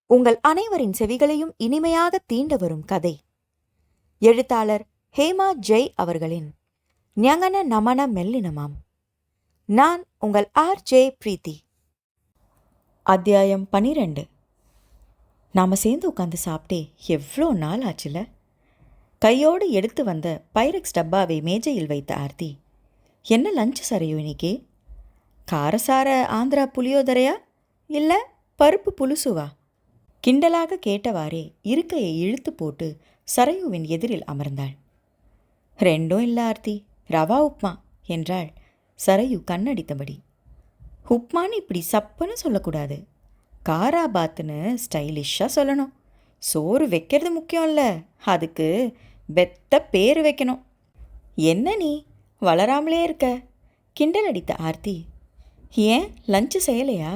உங்கள் அனைவரின் செவிகளையும் இனிமையாக தீண்ட வரும் கதை. எழுத்தாளர் ஹேமா ஜெய் அவர்களின் ஞங்கன நமன மெல்லினமாம். நான் உங்கள் RJ பிரீத்தி. அத்தியாயம் 12. நாம் சேர்ந்து உட்காந்து சாப்பிட்டே எவ்வளோ நாள் ஆச்சுல. கையோடு எடுத்து வந்த பைரெக்ஸ் டப்பாவை மேஜையில் வைத்த ஆர்த்தி, என்ன லஞ்ச் சரையோ இன்னைக்கு? காரசார ஆந்திரா புளியோதரையா இல்லை பருப்பு புலுசுவா? கிண்டலாக கேட்டவாறே இருக்கையை இழுத்து போட்டு சரையுவின் எதிரில் அமர்ந்தாள். ரெண்டும் இல்லை ஆர்த்தி, ரவா உப்மா என்றாள் சரையு கண்ணடித்தபடி. உப்மான்னு இப்படி சப்புன்னு சொல்லக்கூடாது, காராபாத்துன்னு ஸ்டைலிஷ்ஷாக சொல்லணும். சோறு வைக்கிறது முக்கியம் இல்லை, அதுக்கு பெத்த பேர் வைக்கணும். என்ன நீ வளராமலே இருக்க? கிண்டல் அடித்த ஆர்த்தி, ஏன் லஞ்சு செய்யலையா?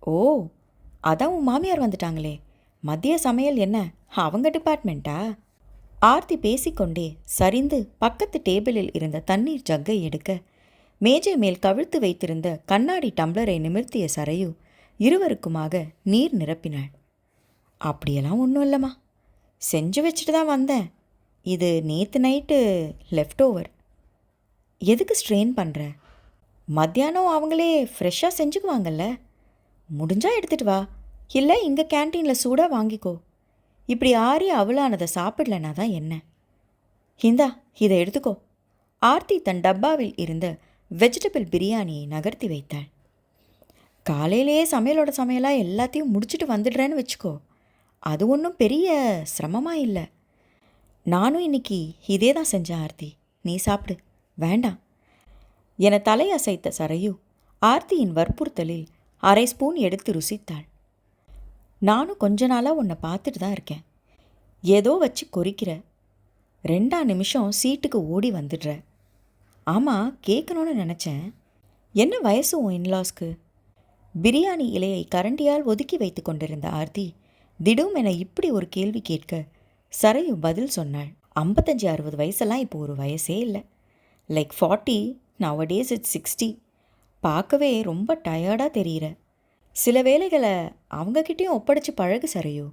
ஓ, அதான் உன் மாமியார் வந்துட்டாங்களே, மதிய சமையல் என்ன அவங்க டிபார்ட்மெண்ட்டா? ஆர்த்தி பேசிக்கொண்டே சரிந்து பக்கத்து டேபிளில் இருந்த தண்ணீர் ஜக்கை எடுக்க, மேஜை மேல் கவிழ்த்து வைத்திருந்த கண்ணாடி டம்ளரை நிமிர்த்திய சரையு இருவருக்குமாக நீர் நிரப்பினாள். அப்படியெல்லாம் ஒன்றும் இல்லைம்மா, செஞ்சு வச்சுட்டு தான் வந்தேன். இது நேற்று நைட்டு லெஃப்ட் ஓவர். எதுக்கு ஸ்ட்ரெயின் பண்ணுற? மத்தியானம் அவங்களே ஃப்ரெஷ்ஷாக செஞ்சுக்குவாங்கல்ல, முடிஞ்சா எடுத்துகிட்டு வா, இல்லை இங்கே கேன்டீனில் சூடாக வாங்கிக்கோ. இப்படி ஆறி அவளானதை சாப்பிடலனா தான் என்ன? இந்தா இதை எடுத்துக்கோ. ஆர்த்தி தன் டப்பாவில் இருந்த வெஜிடபிள் பிரியாணியை நகர்த்தி வைத்தாள். காலையிலேயே சமையலோட சமையலாக எல்லாத்தையும் முடிச்சுட்டு வந்துடுறேன்னு வச்சுக்கோ, அது ஒன்றும் பெரிய சிரமமாக இல்லை. நானும் இன்னைக்கு இதே தான் செஞ்சேன் ஆர்த்தி, நீ சாப்பிடு. வேண்டாம் என தலையசைத்த சரையு ஆர்த்தியின் வற்புறுத்தலில் அரை ஸ்பூன் எடுத்து ருசித்தாள். நானும் கொஞ்ச நாளாக உன்னை பார்த்துட்டு தான் இருக்கேன். ஏதோ வச்சு கொறிக்கிற, 2 நிமிஷம் சீட்டுக்கு ஓடி வந்துடுற. ஆமாம், கேட்கணும்னு நினச்சேன், என்ன வயசு உன் இன்லாஸ்க்கு? பிரியாணி இலையை கரண்டியால் ஒதுக்கி வைத்து கொண்டிருந்த ஆர்த்தி திடும் என இப்படி ஒரு கேள்வி கேட்க சரையு பதில் சொன்னாள். 55-60 வயசெல்லாம் இப்போ ஒரு வயசே இல்லை. Like 40, nowadays it's 60. பார்க்கவே ரொம்ப டயர்டாக தெரிகிற. சில வேலைகளை அவங்கக்கிட்டேயும் ஒப்படைச்சு பழகு சரையோ.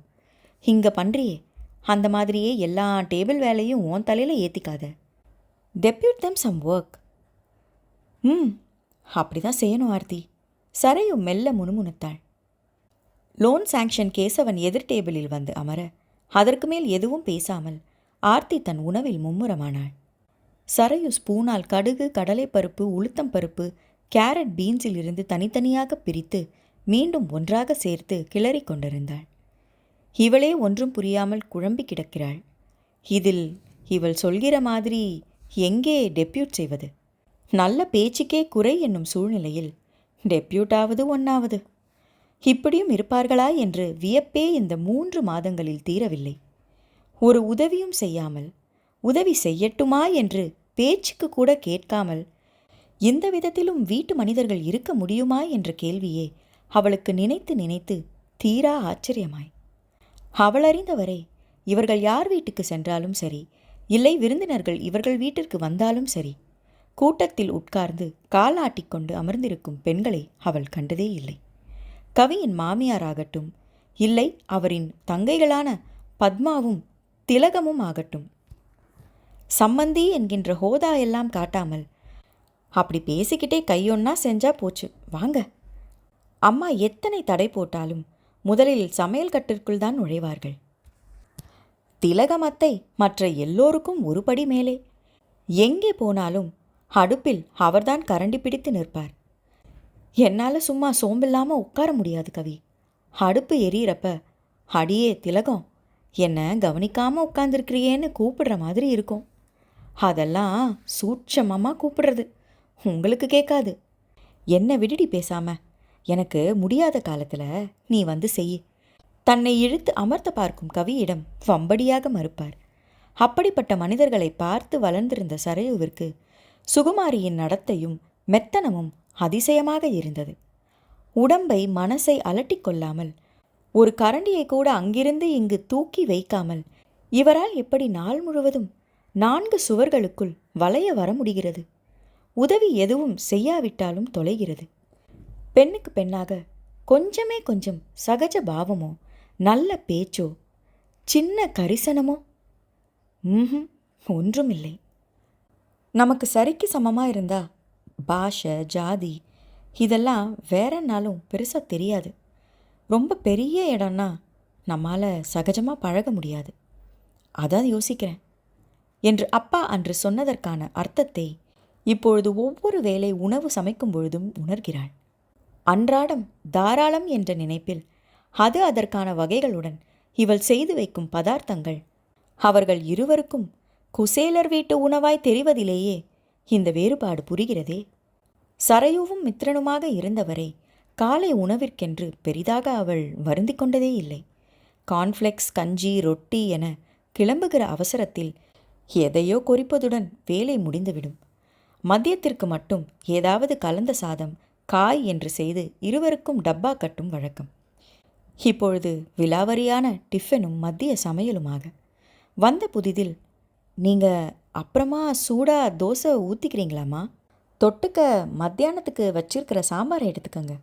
இங்கே பண்ணுறியே அந்த மாதிரியே எல்லா டேபிள் வேலையும் உன் தலையில் ஏற்றிக்காத. டெப்யூட் தம் சம் ஒர்க். அப்படி தான் செய்யணும் ஆர்த்தி. சரையு மெல்ல முணுமுணுத்தாள். லோன் சாங்ஷன் கேசவன் எதிர் டேபிளில் வந்து அமர அதற்கு மேல் எதுவும் பேசாமல் ஆர்த்தி தன் உணவில் மும்முரமானாள். சரையு ஸ்பூனால் கடுகு, கடலைப்பருப்பு, உளுத்தம் பருப்பு, கேரட், பீன்ஸில் இருந்து தனித்தனியாக பிரித்து மீண்டும் ஒன்றாக சேர்த்து கிளறி கொண்டிருந்தாள். இவளே ஒன்றும் புரியாமல் குழம்பி கிடக்கிறாள். இதில் இவள் சொல்கிற மாதிரி எங்கே டெப்யூட் செய்வது? நல்ல பேச்சுக்கே குறை என்னும் சூழ்நிலையில் டெப்யூட்டாவது ஒன்றாவது இப்படியும் இருப்பார்களா என்று வியப்பே இந்த 3 மாதங்களில் தீரவில்லை. ஒரு உதவியும் செய்யாமல், உதவி செய்யட்டுமா என்று பேச்சுக்கு கூட கேட்காமல் இந்த விதத்திலும் வீட்டு மனிதர்கள் இருக்க முடியுமா என்ற கேள்வியே அவளுக்கு நினைத்து நினைத்து தீரா ஆச்சரியமாய். அவள் அறிந்தவரை இவர்கள் யார் வீட்டுக்கு சென்றாலும் சரி, இல்லை விருந்தினர்கள் இவர்கள் வீட்டிற்கு வந்தாலும் சரி, கூட்டத்தில் உட்கார்ந்து காலாட்டிக்கொண்டு அமர்ந்திருக்கும் பெண்களை அவள் கண்டதே இல்லை. கவியின் மாமியாராகட்டும், இல்லை அவரின் தங்கைகளான பத்மாவும் திலகமும் ஆகட்டும், சம்மந்தி என்கின்ற ஹோதா எல்லாம் காட்டாமல் அப்படி பேசிக்கிட்டே கையொன்னா செஞ்சா போச்சு, வாங்க. அம்மா எத்தனை தடை போட்டாலும் முதலில் சமையல் கட்டிற்குள் தான் நுழைவார்கள். திலகமத்தை மற்ற எல்லோருக்கும் ஒரு படி மேலே. எங்கே போனாலும் அடுப்பில் அவர்தான் கரண்டி பிடித்து நிற்பார். என்னால் சும்மா சோம்பில்லாமல் உட்கார முடியாது கவி. அடுப்பு எரியறப்ப அடியே திலகம், என்னை கவனிக்காமல் உட்கார்ந்துருக்கிறியேன்னு கூப்பிடுற மாதிரி இருக்கும். அதெல்லாம் சூட்சமமாக கூப்பிடுறது, உங்களுக்கு கேட்காது. என்ன விடுடி பேசாம, எனக்கு முடியாத காலத்தில் நீ வந்து செய். தன்னை இழுத்து அமர்த்த பார்க்கும் கவியிடம் வம்படியாக மறுப்பார். அப்படிப்பட்ட மனிதர்களை பார்த்து வளர்ந்திருந்த சரையுவிற்கு சுகுமாரியின் நடத்தையும் மெத்தனமும் அதிசயமாக இருந்தது. உடம்பை மனசை அலட்டிக்கொள்ளாமல், ஒரு கரண்டியை கூட அங்கிருந்து இங்கு தூக்கி வைக்காமல் இவரால் எப்படி நாள் முழுவதும் 4 சுவர்களுக்குள் வளைய வர முடிகிறது? உதவி எதுவும் செய்யாவிட்டாலும் தொலைகிறது. பெண்ணுக்கு பெண்ணாக கொஞ்சமே கொஞ்சம் சகஜ பாவமோ நல்ல பேச்சோ சின்ன கரிசனமோ ஒன்றுமில்லை. நமக்கு சரிக்கு சமமாக இருந்தால் பாஷை ஜாதி இதெல்லாம் வேறனாலும் பெருசாக தெரியாது. ரொம்ப பெரிய இடம்னா நம்மால் சகஜமாக பழக முடியாது. அதான் யோசிக்கிறேன் என்று அப்பா அன்று சொன்னதற்கான அர்த்தத்தை இப்பொழுது ஒவ்வொரு வேளை உணவு சமைக்கும் பொழுதும் உணர்கிறாள். அன்றாடம் தாராளம் என்ற நினைப்பில் அது அதற்கான வகைகளுடன் இவள் செய்து வைக்கும் பதார்த்தங்கள் அவர்கள் இருவருக்கும் குசேலர் வீட்டு உணவாய் தெரிவதிலேயே இந்த வேறுபாடு புரிகிறதே. சரையுவும் மித்திரனுமாக இருந்தவரை காலை உணவிற்கென்று பெரிதாக அவள் வருந்தி கொண்டதே இல்லை. கார்ன்ஃப்ளெக்ஸ் கஞ்சி ரொட்டி என கிளம்புகிற அவசரத்தில் எதையோ கொறிப்பதுடன் வேலை முடிந்துவிடும். மதியத்திற்கு மட்டும் ஏதாவது கலந்த சாதம் காய் என்று செய்து இருவருக்கும் டப்பா கட்டும் வழக்கம். இப்பொழுது விலாவரியான டிஃபனும் மதிய சமையலுமாக வந்த புதிதில், நீங்கள் அப்புறமா சூடாக தோசை ஊற்றிக்கிறீங்களாம்மா? தொட்டுக்க மத்தியானத்துக்கு வச்சிருக்கிற சாம்பாரை எடுத்துக்கங்க.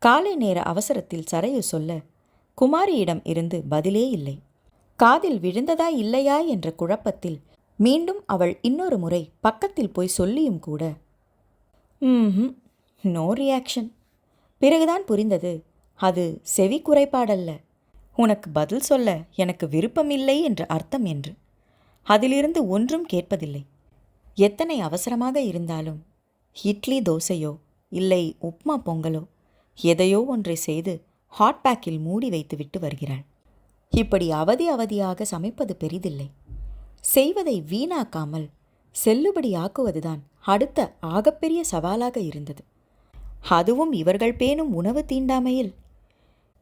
காலை நேர அவசரத்தில் சரையு சொல்ல குமாரியிடம் இருந்து பதிலே இல்லை. காதில் விழுந்ததா இல்லையா என்ற குழப்பத்தில் மீண்டும் அவள் இன்னொரு முறை பக்கத்தில் போய் சொல்லியும் கூட நோ ரியாக்ஷன். பிறகுதான் புரிந்தது, அது செவி குறைபாடல்ல, உனக்கு பதில் சொல்ல எனக்கு விருப்பமில்லை என்ற அர்த்தம் என்று. அதிலிருந்து ஒன்றும் கேட்பதில்லை. எத்தனை அவசரமாக இருந்தாலும் இட்லி தோசையோ இல்லை உப்மா பொங்கலோ எதையோ ஒன்றை செய்து ஹாட் பேக்கில் மூடி வைத்து விட்டு வருகிறாள். இப்படி அவதியாக சமைப்பது பெரிதில்லை. செய்வதை வீணாக்காமல் செல்லுபடியாக்குவதுதான் அடுத்த ஆகப்பெரிய சவாலாக இருந்தது. அதுவும் இவர்கள் பேணும் உணவு தீண்டாமையில்.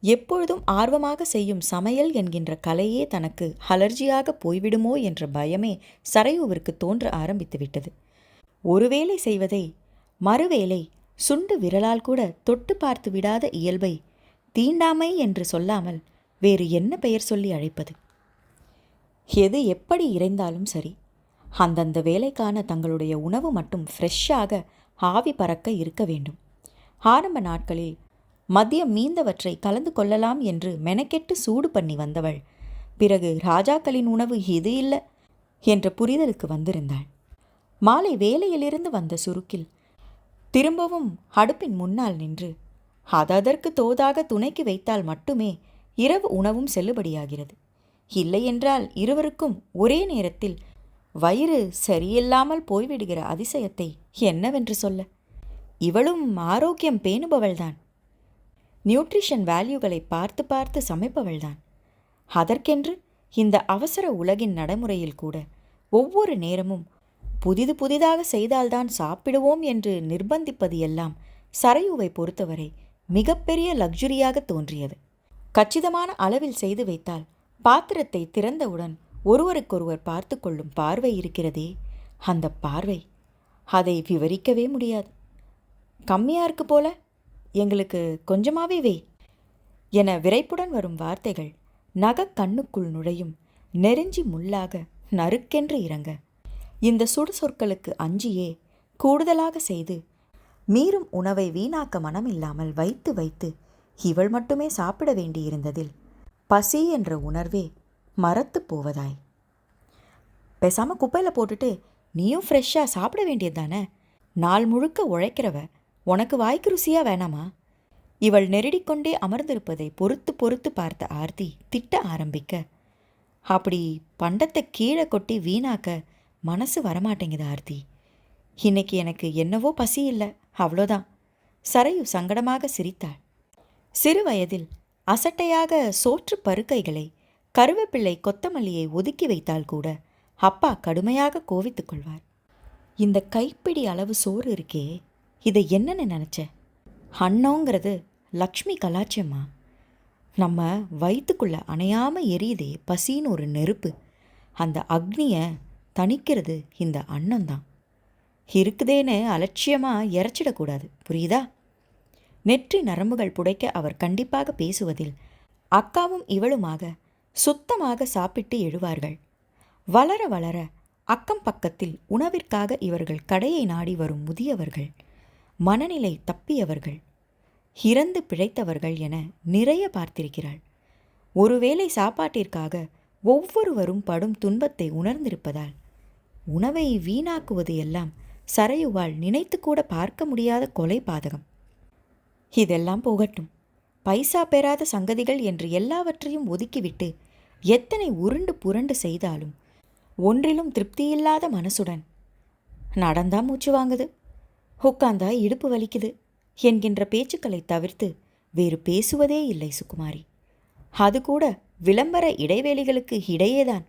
எப்பொழுதும் ஆர்வமாக செய்யும் சமையல் என்கின்ற கலையே தனக்கு அலர்ஜியாக போய்விடுமோ என்ற பயமே சரையுவிற்கு தோன்ற ஆரம்பித்து விட்டது. ஒருவேளை செய்வதை மறுவேளை சுண்டு விரலால் கூட தொட்டு பார்த்து விடாத இயல்பை தீண்டாமை என்று சொல்லாமல் வேறு என்ன பெயர் சொல்லி அழைப்பது? எது எப்படி இறைந்தாலும் சரி, அந்தந்த வேலைக்கான தங்களுடைய உணவு மட்டும் ஃப்ரெஷ்ஷாக ஆவி பறக்க இருக்க வேண்டும். ஆரம்ப நாட்களில் மதியம் மீந்தவற்றை கலந்து கொள்ளலாம் என்று மெனக்கெட்டு சூடு பண்ணி வந்தவள் பிறகு ராஜாக்களின் உணவு இது இல்லை என்ற புரிதலுக்கு வந்திருந்தாள். மாலை வேலையிலிருந்து வந்த சுருக்கில் திரும்பவும் அடுப்பின் முன்னால் நின்று அதற்கு தோதாக துணைக்கு வைத்தால் மட்டுமே இரவு உணவும் செல்லுபடியாகிறது. இல்லையென்றால் இருவருக்கும் ஒரே நேரத்தில் வயிறு சரியில்லாமல் போய்விடுகிற அதிசயத்தை என்னவென்று சொல்ல? இவளும் ஆரோக்கியம் பேணுபவள்தான். நியூட்ரிஷன் வேல்யூகளை பார்த்து பார்த்து சமைப்பவள்தான். அதற்கென்று இந்த அவசர உலகின் நடைமுறையில் கூட ஒவ்வொரு நேரமும் புதிதாக செய்தால்தான் சாப்பிடுவோம் என்று நிர்பந்திப்பது எல்லாம் சரையுவை பொறுத்தவரை மிகப்பெரிய லக்ஸுரியாக தோன்றியது. கச்சிதமான அளவில் செய்து வைத்தால் பாத்திரத்தை திறந்தவுடன் ஒருவருக்கொருவர் பார்த்து கொள்ளும் பார்வை இருக்கிறதே, அந்த பார்வை அதை விவரிக்கவே முடியாது. கம்மியாக இருக்கு போல, எங்களுக்கு கொஞ்சமாவே வை என விரைப்புடன் வரும் வார்த்தைகள் நகக்கண்ணுக்குள் நுழையும் நெருஞ்சி முள்ளாக நறுக்கென்று இறங்க, இந்த சுடு சொற்களுக்கு அஞ்சியே கூடுதலாக செய்து மீறும் உணவை வீணாக்க மனமில்லாமல் வைத்து வைத்து இவள் மட்டுமே சாப்பிட வேண்டியிருந்ததில் பசி என்ற உணர்வே மறத்து போவதாய். பேசாமல் குப்பையில் போட்டுட்டு நீயும் ஃப்ரெஷ்ஷாக சாப்பிட வேண்டியது தானே, நாள் முழுக்க உழைக்கிறவ, உனக்கு வாய்க்கு ருசியாக வேணாமா? இவள் நெருடிக்கொண்டே அமர்ந்திருப்பதை பொறுத்து பொறுத்து பார்த்த ஆர்த்தி திட்ட ஆரம்பிக்க, அப்படி பண்டத்தை கீழே கொட்டி வீணாக்க மனசு வரமாட்டேங்குது ஆர்த்தி. இன்னைக்கு எனக்கு என்னவோ பசி இல்லை, அவ்வளோதான். சரையு சங்கடமாக சிரித்தாள். சிறு வயதில் அசட்டையாக சோற்று பருக்கைகளை கருவேப்பிள்ளை கொத்தமல்லியை ஒதுக்கி வைத்தால் கூட அப்பா கடுமையாக கோவித்துக் கொள்வார். இந்த கைப்பிடி அளவு சோறு இருக்கே, இதை என்னன்னு நினச்ச? அன்னோங்கிறது லக்ஷ்மி கலாச்சியம்மா. நம்ம வயிற்றுக்குள்ளே அணையாமல் எரியுதே பசின்னு ஒரு நெருப்பு, அந்த அக்னியை தணிக்கிறது இந்த அன்னம்தான். இருக்குதேன்னு அலட்சியமாக இறைச்சிடக்கூடாது, புரியுதா? நெற்றி நரம்புகள் புடைக்க அவர் கண்டிப்பாக பேசுவதில் அக்காவும் இவளுமாக சுத்தமாக சாப்பிட்டு எழுவார்கள். வளர வளர அக்கம் பக்கத்தில் உணவிற்காக இவர்கள் கடையை நாடி வரும் முதியவர்கள், மனநிலை தப்பியவர்கள், இறந்து பிழைத்தவர்கள் என நிறைய பார்த்திருக்கிறாள். ஒருவேளை சாப்பாட்டிற்காக ஒவ்வொருவரும் படும் துன்பத்தை உணர்ந்திருப்பதால் உணவை வீணாக்குவது எல்லாம் சரையுவால் நினைத்து கூட பார்க்க முடியாத கொலை பாதகம். இதெல்லாம் போகட்டும். பைசா பெறாத சங்கதிகள் என்று எல்லாவற்றையும் ஒதுக்கிவிட்டு எத்தனை உருண்டு புரண்டு செய்தாலும் ஒன்றிலும் திருப்தியில்லாத மனசுடன் நடந்தா மூச்சு வாங்குது, உட்கார்ந்தா இடுப்பு வலிக்குது என்கின்ற பேச்சுக்களை தவிர்த்து வேறு பேசுவதே இல்லை சுகுமாரி. அது கூட விளம்பர இடைவேளைகளுக்கு இடையேதான்.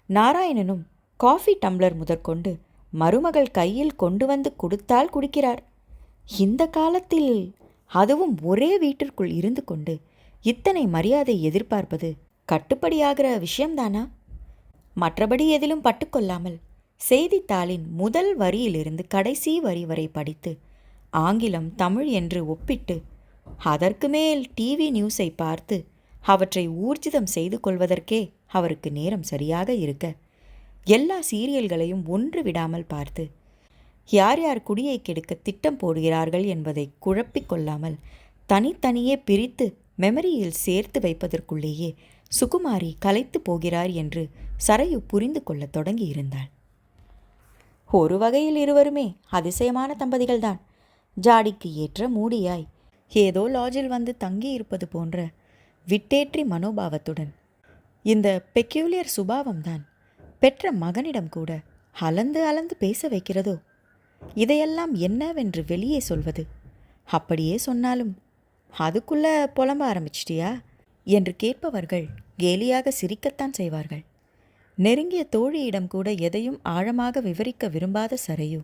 நாராயணனும் காஃபி டம்ளர் முதற்கொண்டு மருமகள் கையில் கொண்டு வந்து கொடுத்தால் குடிக்கிறார். இந்த காலத்தில் அதுவும் ஒரே வீட்டிற்குள் இருந்து கொண்டு இத்தனை மரியாதை எதிர்பார்ப்பது கட்டுப்படியாகிற விஷயம்தானா? மற்றபடி எதிலும் பட்டுக்கொள்ளாமல் செய்தித்தாளின் முதல் வரியிலிருந்து கடைசி வரி வரை படித்து ஆங்கிலம் தமிழ் என்று ஒப்பிட்டு அதற்கு மேல் டிவி நியூஸை பார்த்து அவற்றை ஊர்ஜிதம் செய்து கொள்வதற்கே அவருக்கு நேரம் சரியாக இருக்க எல்லா சீரியல்களையும் ஒன்று விடாமல் பார்த்து யார் யார் குடியை கெடுக்க திட்டம் போடுகிறார்கள் என்பதை குழப்பிக் கொள்ளாமல் தனித்தனியே பிரித்து மெமரியில் சேர்த்து வைப்பதற்குள்ளேயே சுகுமாரி கலைத்து போகிறார் என்று சரையு புரிந்து கொள்ள தொடங்கியிருந்தாள். ஒரு வகையில் இருவருமே அதிசயமான தம்பதிகள்தான். ஜாடிக்கு ஏற்ற மூடியாய் ஏதோ லாட்ஜில் வந்து தங்கியிருப்பது போன்ற விட்டேற்றி மனோபாவத்துடன் இந்த பெக்யூலியர் சுபாவம்தான் பெற்ற மகனிடம் கூட அளந்து அளந்து பேச வைக்கிறதோ? இதையெல்லாம் என்னவென்று வெளியே சொல்வது? அப்படியே சொன்னாலும் அதுக்குள்ள புலம்ப ஆரம்பிச்சிட்டியா என்று கேட்பவர்கள் கேலியாக சிரிக்கத்தான் செய்வார்கள். நெருங்கிய தோழியிடம் கூட எதையும் ஆழமாக விவரிக்க விரும்பாத சரையு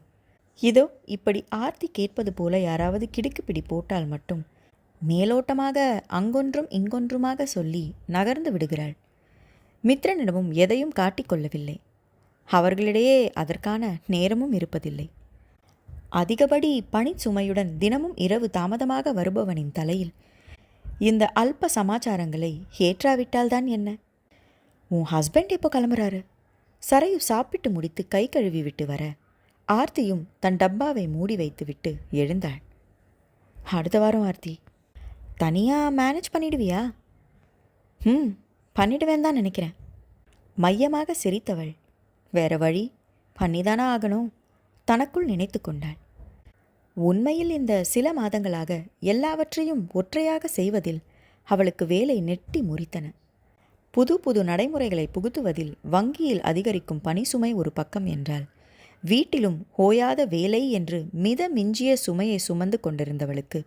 இதோ இப்படி ஆர்த்தி கேட்பது போல யாராவது கிடுக்குப்பிடி போட்டால் மட்டும் மேலோட்டமாக அங்கொன்றும் இங்கொன்றுமாக சொல்லி நகர்ந்து விடுகிறாள். மித்ரனிடமும் எதையும் காட்டிக்கொள்ளவில்லை. அவர்களிடையே அதற்கான நேரமும் இருப்பதில்லை. அதிகப்படி பணிச்சுமையுடன் தினமும் இரவு தாமதமாக வருபவனின் தலையில் இந்த அல்ப சமாச்சாரங்களை ஏற்றாவிட்டால்தான் என்ன? உன் ஹஸ்பண்ட் எப்போ கிளம்புறாரு? சரையு சாப்பிட்டு முடித்து கை கழுவி விட்டு வர ஆர்த்தியும் தன் டப்பாவை மூடி வைத்து விட்டு எழுந்தாள். அடுத்த வாரம் ஆர்த்தி. தனியாக மேனேஜ் பண்ணிடுவியா? பண்ணிடுவேன் தான் நினைக்கிறேன். மையமாக சிரித்தவள் வேற வழி பண்ணிதானா ஆகணும் தனக்குள் நினைத்து கொண்டாள். உண்மையில் இந்த சில மாதங்களாக எல்லாவற்றையும் ஒற்றையாக செய்வதில் அவளுக்கு வேலை நெட்டி முறித்தன. புது புது நடைமுறைகளை புகுத்துவதில் வங்கியில் அதிகரிக்கும் பணி சுமை ஒரு பக்கம் என்றால், வீட்டிலும் ஓயாத வேலை என்று மித மிஞ்சிய சுமையை சுமந்து கொண்டிருந்தவளுக்கு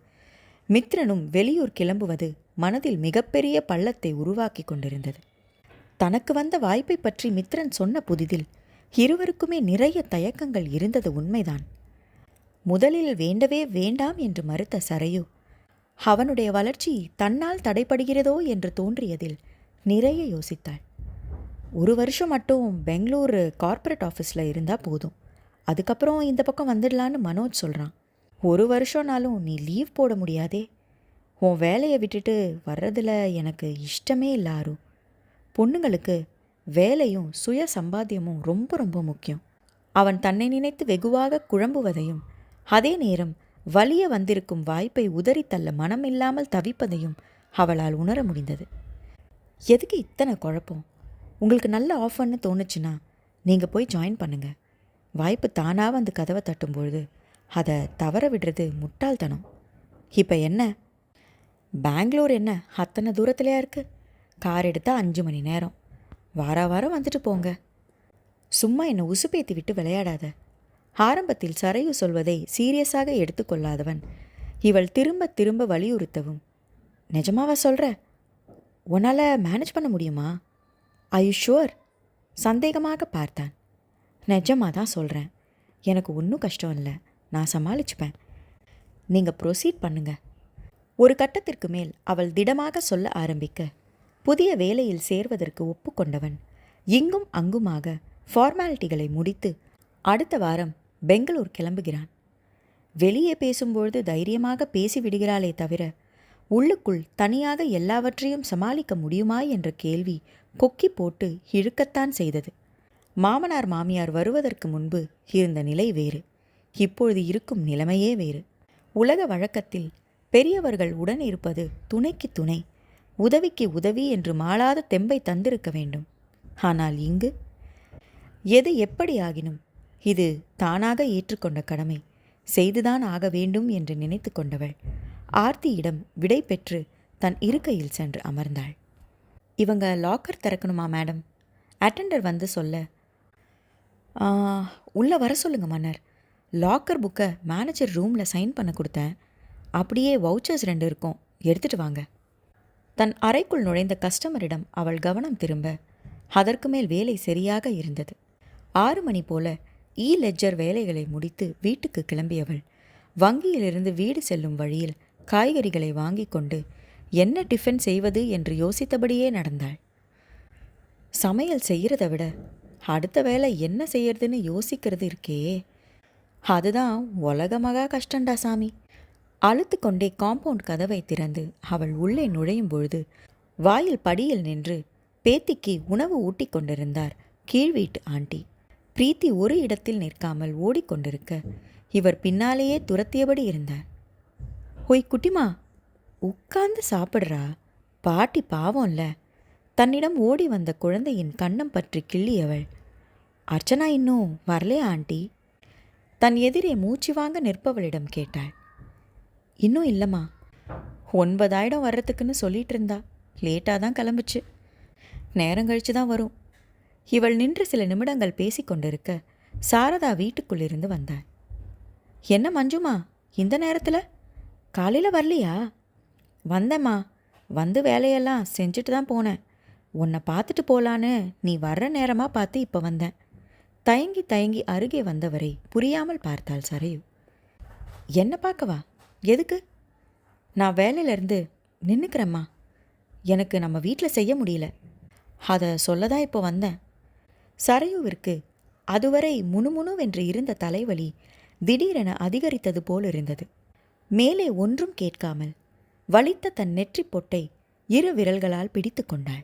மித்ரனும் வெளியூர் கிளம்புவது மனதில் மிகப்பெரிய பள்ளத்தை உருவாக்கி கொண்டிருந்தது. தனக்கு வந்த வாய்ப்பை பற்றி மித்ரன் சொன்ன புதிதில் இருவருக்குமே நிறைய தயக்கங்கள் இருந்தது உண்மைதான். முதலில் வேண்டவே வேண்டாம் என்று மறுத்த சரையு அவனுடைய வளர்ச்சி தன்னால் தடைப்படுகிறதோ என்று தோன்றியதில் நிறைய யோசித்தாள். 1 வருஷம் மட்டும் பெங்களூர் கார்ப்பரேட் ஆஃபீஸில் இருந்தால் போதும், அதுக்கப்புறம் இந்த பக்கம் வந்துடலான்னு மனோஜ் சொல்கிறான். 1 வருஷம்னாலும் நீ லீவ் போட முடியாதே. உன் வேலையை விட்டுட்டு வர்றதில் எனக்கு இஷ்டமே இல்லாரு. பொண்ணுங்களுக்கு வேலையும் சுய சம்பாத்தியமும் ரொம்ப ரொம்ப முக்கியம். அவன் தன்னை நினைத்து வெகுவாக குழம்புவதையும் அதே நேரம் வலிய வந்திருக்கும் வாய்ப்பை உதறித்தள்ள மனம் இல்லாமல் தவிப்பதையும் அவளால் உணர முடிந்தது. எதுக்கு இத்தனை குழப்பம்? உங்களுக்கு நல்ல ஆஃபர்னு தோணுச்சுன்னா நீங்கள் போய் ஜாயின் பண்ணுங்கள். வாய்ப்பு தானாக வந்து கதவை தட்டும்பொழுது அதை தவற விடுறது முட்டாள்தனம். இப்போ என்ன, பெங்களூர் என்ன அத்தனை தூரத்துலையா இருக்குது? கார் எடுத்தால் 5 மணி நேரம். வாரம் வந்துட்டு போங்க. சும்மா என்னை உசுப்பேத்தி விட்டு விளையாடாத. ஆரம்பத்தில் சரையு சொல்வதை சீரியஸாக எடுத்துக்கொள்ளாதவன் இவள் திரும்ப திரும்ப வலியுறுத்தவும், நிஜமாவா சொல்கிற? உன்னால் மேனேஜ் பண்ண முடியுமா? I you sure? சந்தேகமாக பார்த்தான். நிஜமாக தான் சொல்கிறேன். எனக்கு ஒன்றும் கஷ்டம் இல்லை, நான் சமாளிச்சுப்பேன். நீங்கள் ப்ரொசீட் பண்ணுங்க. ஒரு கட்டத்திற்கு மேல் அவள் திடமாக சொல்ல ஆரம்பிக்க புதிய வேலையில் சேர்வதற்கு ஒப்புக்கொண்டவன் இங்கும் அங்குமாக ஃபார்மாலிட்டிகளை முடித்து அடுத்த வாரம் பெங்களூர் கிளம்புகிறான். வெளியே பேசும்பொழுது தைரியமாக பேசிவிடுகிறாளே தவிர உள்ளுக்குள் தனியாக எல்லாவற்றையும் சமாளிக்க முடியுமா என்ற கேள்வி கொக்கி போட்டு இழுக்கத்தான் செய்தது. மாமனார் மாமியார் வருவதற்கு முன்பு இருந்த நிலை வேறு, இப்பொழுது இருக்கும் நிலைமையே வேறு. உலக வழக்கத்தில் பெரியவர்கள் உடன் இருப்பது துணைக்கு துணை, உதவிக்கு உதவி என்று மாளாத தெம்பை தந்திருக்க வேண்டும். ஆனால் இங்கு எது எப்படி ஆகினும் இது தானாக ஏற்றுக்கொண்ட கடமை, செய்துதான் ஆக வேண்டும் என்று நினைத்து கொண்டவள் ஆர்த்தியிடம் விடை பெற்று தன் இருக்கையில் சென்று அமர்ந்தாள். இவங்க லாக்கர் திறக்கணுமா மேடம்? அட்டெண்டர் வந்து சொல்ல, உள்ளே வர சொல்லுங்க மன்னர். லாக்கர் புக்கை மேனேஜர் ரூமில் சைன் பண்ண கொடுத்தேன். அப்படியே வவுச்சர்ஸ் 2 இருக்கும், எடுத்துகிட்டு வாங்க. தன் அறைக்குள் நுழைந்த கஸ்டமரிடம் அவள் கவனம் திரும்ப அதற்கு மேல் வேலை சரியாக இருந்தது. 6 மணி போல லெட்ஜர் வேலைகளை முடித்து வீட்டுக்கு கிளம்பியவள் வங்கியிலிருந்து வீடு செல்லும் வழியில் காய்கறிகளை வாங்கி கொண்டு என்ன டிஃபன் செய்வது என்று யோசித்தபடியே நடந்தாள். சமையல் செய்கிறத விட அடுத்த வேலை என்ன செய்யறதுன்னு யோசிக்கிறது இருக்கே, அதுதான் உலகமாக கஷ்டண்டா சாமி. அழுத்து கொண்டே காம்பவுண்ட் கதவை திறந்து அவள் உள்ளே நுழையும் பொழுது வாயில் படியில் நின்று பேத்திக்கு உணவு ஊட்டி கொண்டிருந்தார் கீழ் வீட்டு ஆண்டி. பிரீத்தி ஒரு இடத்தில் நிற்காமல் ஓடிக்கொண்டிருக்க இவர் பின்னாலேயே துரத்தியபடி இருந்தார். ஹொய் குட்டிமா, உட்கார்ந்து சாப்பிட்றா, பாட்டி பாவம்ல. தன்னிடம் ஓடி வந்த குழந்தையின் கன்னம் பற்றி கிள்ளியவள், அர்ச்சனா இன்னும் வரலையா ஆண்டி? தன் எதிரே மூச்சு வாங்க நிற்பவளிடம் கேட்டாள். இன்னும் இல்லைம்மா, 9 ஆயிடும் வர்றதுக்குன்னு சொல்லிட்டு இருந்தா. லேட்டாக தான் கிளம்புச்சு, நேரம் கழிச்சு தான் வரும். இவள் நின்று சில நிமிடங்கள் பேசி கொண்டிருக்க சாரதா வீட்டுக்குள்ளிருந்து வந்தாள். என்ன மஞ்சுமா, இந்த நேரத்தில்? காலையில் வரலையா? வந்தேம்மா, வந்து வேலையெல்லாம் செஞ்சுட்டு தான் போனேன். உன்னை பார்த்துட்டு போலான்னு நீ வர்ற நேரமாக பார்த்து இப்போ வந்தேன். தயங்கி தயங்கி அருகே வந்தவரை புரியாமல் பார்த்தாள் சரையு. என்ன பார்க்கவா? எதுக்கு? நான் வேலையிலேருந்து நின்றுக்கிறேம்மா. எனக்கு நம்ம வீட்டில் செய்ய முடியல, அதை சொல்லதான் இப்போ வந்தேன். சரையுவிற்கு அதுவரை முணுமுணுவென்று இருந்த தலைவலி திடீரென அதிகரித்தது போல் இருந்தது. மேலே ஒன்றும் கேட்காமல் வலித்த தன் நெற்றி பொட்டை 2 விரல்களால் பிடித்து கொண்டாள்.